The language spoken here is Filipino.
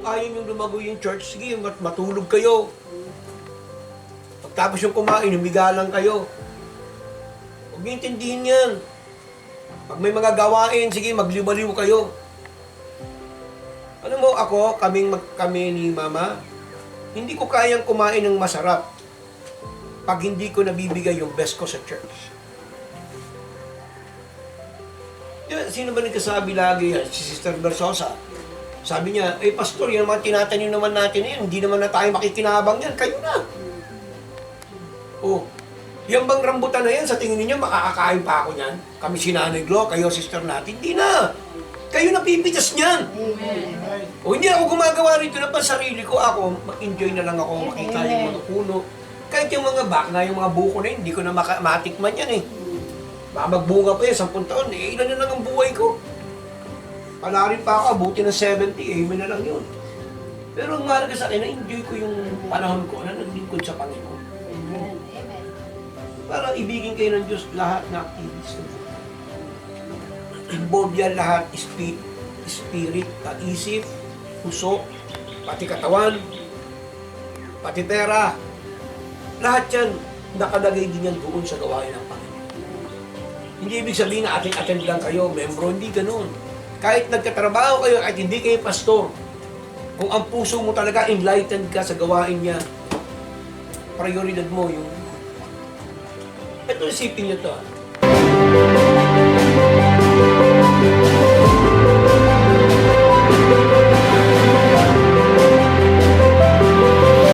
Ayaw nyo lumago yung church, sige, matulog kayo. Pagtapos yung kumain, humiga lang kayo. Huwag nyo intindihin yan. Pag may mga gawain, sige, magliwaliw kayo. Alam mo, kami ni Mama, hindi ko kayang kumain ng masarap pag hindi ko nabibigay yung best ko sa church. Sino ba nagkasabi lagi yan? Si Sister Bersosa. Sabi niya, pastor, yan naman tinatanim naman natin yan. Hindi naman na tayo makikinabang yan. Kayo na. Yan bang rambutan na yan, sa tingin niyo makakakain pa ako niyan? Kami si Nanay Glo, kayo sister natin. Hindi na. Kayo napipitas niyan. Hindi ako gumagawa rito na pa sarili ko. Ako, mag-enjoy na lang ako, makita yung mga puno. Kahit yung mga bakna, yung mga buko na yun, hindi ko na matikman yan eh. Baka magbunga pa yan, 10 taon, ilan na lang ang buhay ko. Palarin pa ako, abuti ng 70, amen na lang yun. Pero ang mahalaga sa akin, na-enjoy ko yung panahon ko na naglingkod sa Panginoon. Amen. Para ibigin kayo ng Diyos lahat na activities ng buhay. Involve yan lahat, spirit, isip, puso, pati katawan, pati pera. Lahat yan, nakalagay din yan doon sa gawain ng Panginoon. Hindi ibig sabihin na attend lang kayo, membro, hindi ganun. Kahit nagkatrabaho kayo, kahit hindi kayo pastor, kung ang puso mo talaga enlightened ka sa gawain niya, prioridad mo yung... Ito, isipin niyo to.